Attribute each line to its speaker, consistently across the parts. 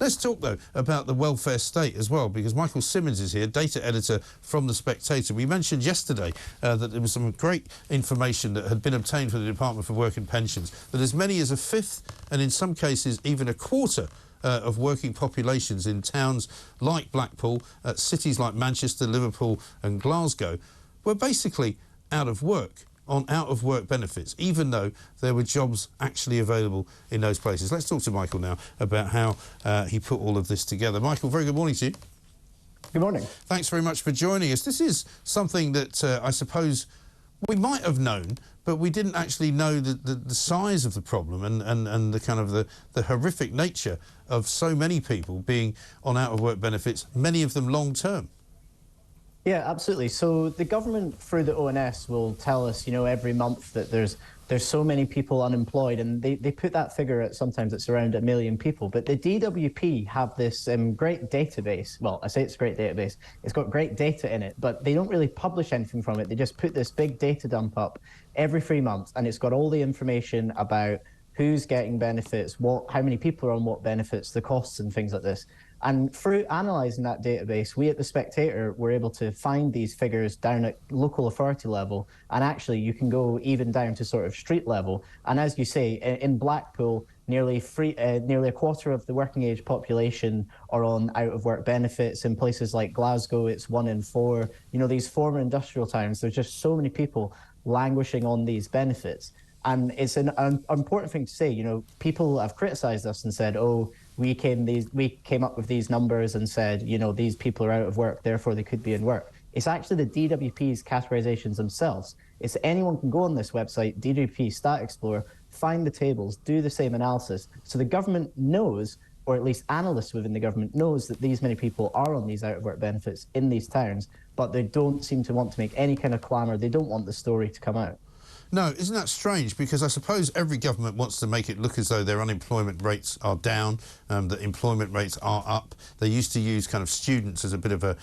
Speaker 1: Let's talk, though, about the welfare state as well, because Michael Simmons is here, data editor from The Spectator. We mentioned yesterday that there was some great information that had been obtained from the Department for Work and Pensions, that as many as a fifth, and in some cases even a quarter, of working populations in towns like Blackpool, cities like Manchester, Liverpool and Glasgow were basically out of work, on out-of-work benefits, even though there were jobs actually available in those places. Let's talk to Michael now about how he put all of this together. Michael, very good morning to you.
Speaker 2: Good morning.
Speaker 1: Thanks very much for joining us. This is something that I suppose we might have known, but we didn't actually know the size of the problem and the kind of the horrific nature of so many people being on out-of-work benefits, many of them long-term.
Speaker 2: Yeah, absolutely. So the government through the ONS will tell us, you know, every month that there's so many people unemployed, and they put that figure at sometimes it's around 1 million people. But the DWP have this great database. Well, I say it's a great database. It's got great data in it, but they don't really publish anything from it. They just put this big data dump up every 3 months, and it's got all the information about who's getting benefits, how many people are on what benefits, the costs and things like this. And through analysing that database, we at The Spectator were able to find these figures down at local authority level, and actually you can go even down to sort of street level. And as you say, in Blackpool, nearly a quarter of the working age population are on out-of-work benefits. In places like Glasgow, it's 1 in 4. You know, these former industrial towns, there's just so many people languishing on these benefits. And it's an important thing to say. You know, people have criticised us and said, oh, we came up with these numbers and said, you know, these people are out of work, therefore they could be in work. It's actually the DWP's categorisations themselves. It's anyone can go on this website, DWP Stat Explorer, find the tables, do the same analysis. So the government knows, or at least analysts within the government knows, that these many people are on these out-of-work benefits in these towns, but they don't seem to want to make any kind of clamour. They don't want the story to come out.
Speaker 1: No, isn't that strange? Because I suppose every government wants to make it look as though their unemployment rates are down, that employment rates are up. They used to use kind of students as a bit of a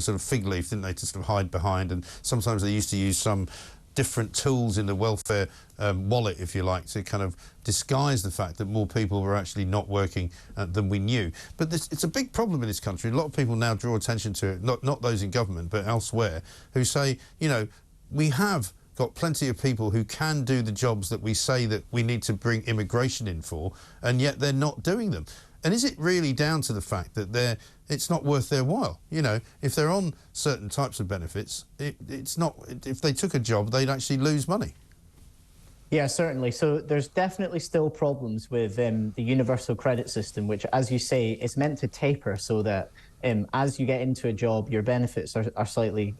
Speaker 1: sort of fig leaf, didn't they, to sort of hide behind, and sometimes they used to use some different tools in the welfare wallet, if you like, to kind of disguise the fact that more people were actually not working than we knew. But it's a big problem in this country. A lot of people now draw attention to it, not those in government, but elsewhere, who say, you know, we have got plenty of people who can do the jobs that we say that we need to bring immigration in for, and yet they're not doing them. And is it really down to the fact that it's not worth their while? You know, if they're on certain types of benefits, it's not. If they took a job, they'd actually lose money.
Speaker 2: Yeah, certainly. So there's definitely still problems with the universal credit system, which, as you say, is meant to taper so that as you get into a job, your benefits are slightly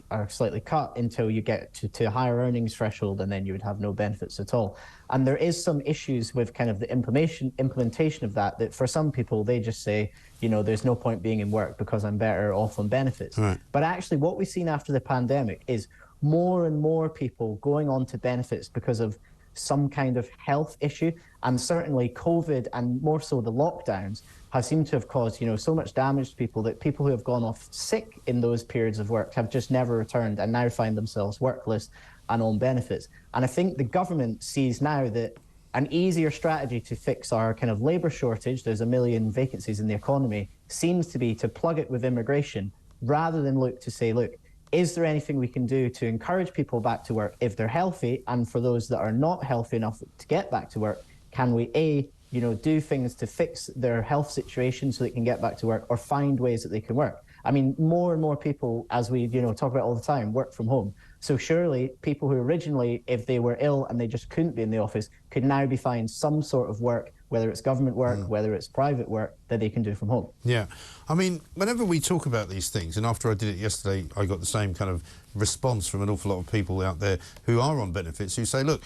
Speaker 2: cut until you get to a higher earnings threshold, and then you would have no benefits at all. And there is some issues with kind of the implementation of that for some people, they just say, you know, there's no point being in work because I'm better off on benefits.
Speaker 1: Right.
Speaker 2: But actually what we've seen after the pandemic is more and more people going on to benefits because of some kind of health issue, and certainly COVID and more so the lockdowns have seemed to have caused, you know, so much damage to people that people who have gone off sick in those periods of work have just never returned and now find themselves workless and on benefits. And I think the government sees now that an easier strategy to fix our kind of labour shortage, there's 1 million vacancies in the economy, seems to be to plug it with immigration rather than look to say, look, is there anything we can do to encourage people back to work if they're healthy? And for those that are not healthy enough to get back to work, can we, you know, do things to fix their health situation so they can get back to work, or find ways that they can work? I mean, more and more people, as we, you know, talk about all the time, work from home. So surely people who originally, if they were ill and they just couldn't be in the office, could now be finding some sort of work, whether it's government work, whether it's private work, that they can do from home.
Speaker 1: Yeah. I mean, whenever we talk about these things, and after I did it yesterday, I got the same kind of response from an awful lot of people out there who are on benefits, who say, look,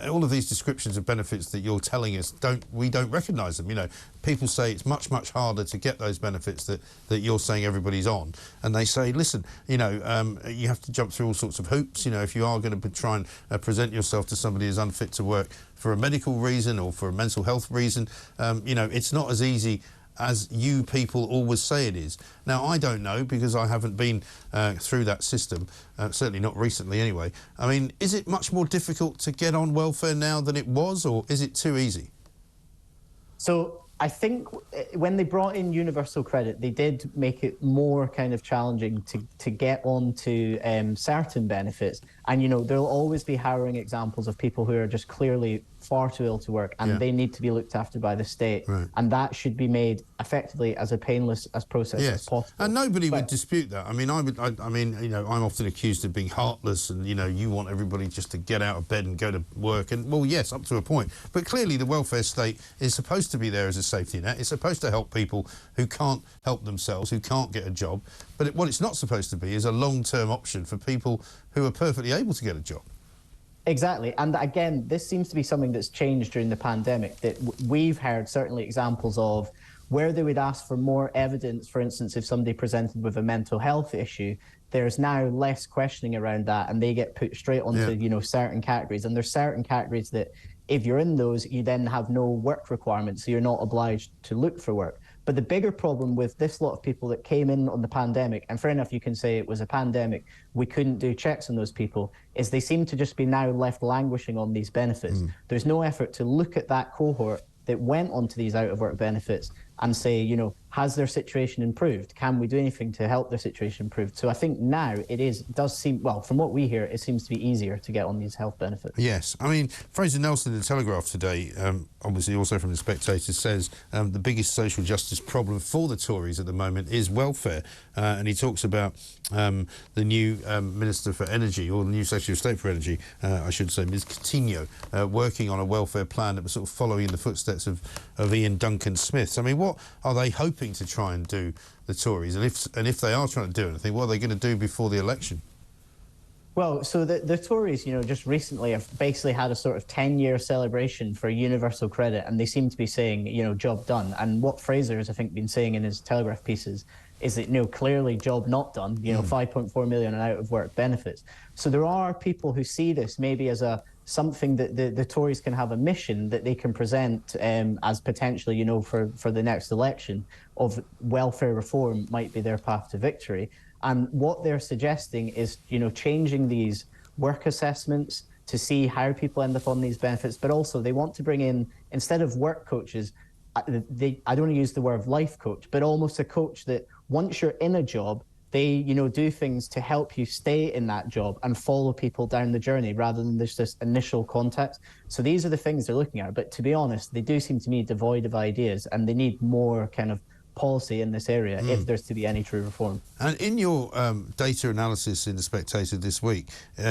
Speaker 1: all of these descriptions of benefits that you're telling us, we don't recognise them. You know, people say it's much, much harder to get those benefits that you're saying everybody's on. And they say, listen, you know, you have to jump through all sorts of hoops. You know, if you are going to try and present yourself to somebody who's unfit to work for a medical reason or for a mental health reason, you know, it's not as easy as you people always say it is. Now, I don't know, because I haven't been through that system, certainly not recently anyway. I mean, is it much more difficult to get on welfare now than it was, or is it too easy?
Speaker 2: So I think when they brought in universal credit, they did make it more kind of challenging to get onto certain benefits. And, you know, there'll always be harrowing examples of people who are just clearly far too ill to work, and they need to be looked after by the state.
Speaker 1: Right.
Speaker 2: And that should be made effectively as a painless process as possible.
Speaker 1: And nobody would dispute that. I mean, I mean, you know, I'm often accused of being heartless, and you know, you want everybody just to get out of bed and go to work. And well, yes, up to a point. But clearly, the welfare state is supposed to be there as a safety net. It's supposed to help people who can't help themselves, who can't get a job. But what it's not supposed to be is a long-term option for people who are perfectly able to get a job.
Speaker 2: Exactly. And again, this seems to be something that's changed during the pandemic, that we've heard certainly examples of where they would ask for more evidence. For instance, if somebody presented with a mental health issue, there's now less questioning around that, and they get put straight onto, you know, certain categories. And there's certain categories that if you're in those, you then have no work requirements, so you're not obliged to look for work. But the bigger problem with this lot of people that came in on the pandemic, and fair enough, you can say it was a pandemic, we couldn't do checks on those people, is they seem to just be now left languishing on these benefits. There's no effort to look at that cohort that went onto these out-of-work benefits and say, you know, has their situation improved? Can we do anything to help their situation improve? So I think now it does seem, well, from what we hear, it seems to be easier to get on these health benefits.
Speaker 1: Yes. I mean, Fraser Nelson in the Telegraph today, obviously also from the Spectator, says the biggest social justice problem for the Tories at the moment is welfare. And he talks about the new Minister for Energy, or the new Secretary of State for Energy, I should say, Ms Coutinho, working on a welfare plan that was sort of following in the footsteps of Ian Duncan Smith's. I mean, what are they hoping to try and do, the Tories? And if they are trying to do anything, what are they going to do before the election?
Speaker 2: Well, so the Tories, you know, just recently have basically had a sort of 10-year celebration for universal credit, and they seem to be saying, you know, job done. And what Fraser has, I think, been saying in his Telegraph pieces is that, you know, clearly job not done, you know, 5.4 million in out-of-work benefits. So there are people who see this maybe as something that the Tories can have a mission that they can present as potentially, you know, for the next election, of welfare reform might be their path to victory. And what they're suggesting is, you know, changing these work assessments to see how people end up on these benefits, but also they want to bring in, instead of work coaches, I don't want to use the word life coach, but almost a coach that once you're in a job, they, you know, do things to help you stay in that job and follow people down the journey rather than just this initial contact. So these are the things they're looking at. But to be honest, they do seem to me devoid of ideas, and they need more kind of policy in this area if there's to be any true reform.
Speaker 1: And in your data analysis in the Spectator this week,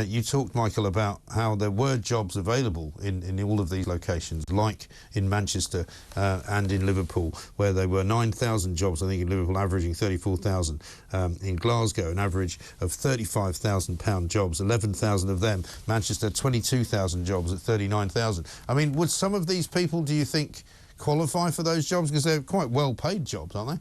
Speaker 1: you talked, Michael, about how there were jobs available in all of these locations, like in Manchester and in Liverpool, where there were 9,000 jobs, I think, in Liverpool, averaging 34,000. In Glasgow, an average of £35,000 jobs, 11,000 of them. Manchester, 22,000 jobs at 39,000. I mean, would some of these people, do you think, qualify for those jobs? Because they're quite well-paid jobs, aren't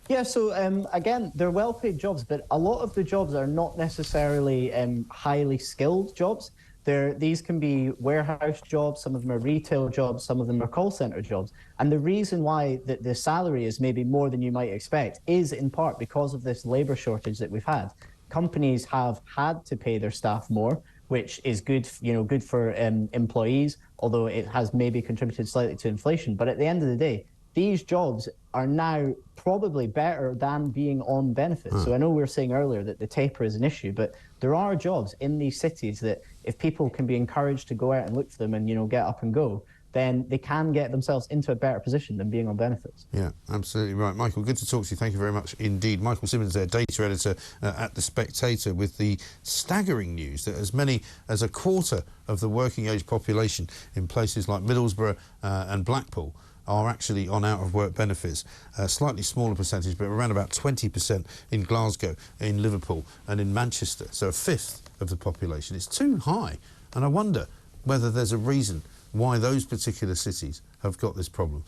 Speaker 1: they?
Speaker 2: Yeah, so again, they're well-paid jobs, but a lot of the jobs are not necessarily highly skilled jobs. These can be warehouse jobs, some of them are retail jobs, some of them are call centre jobs. And the reason why the salary is maybe more than you might expect is in part because of this labour shortage that we've had. Companies have had to pay their staff more, which is good, you know, good for employees, although it has maybe contributed slightly to inflation. But at the end of the day, these jobs are now probably better than being on benefits. So I know we were saying earlier that the taper is an issue, but there are jobs in these cities that if people can be encouraged to go out and look for them and, you know, get up and go, then they can get themselves into a better position than being on benefits.
Speaker 1: Yeah, absolutely right. Michael, good to talk to you. Thank you very much indeed. Michael Simmons there, data editor at The Spectator, with the staggering news that as many as a quarter of the working age population in places like Middlesbrough and Blackpool are actually on out-of-work benefits. A slightly smaller percentage, but around about 20% in Glasgow, in Liverpool and in Manchester. So a fifth of the population. It's too high. And I wonder whether there's a reason why those particular cities have got this problem.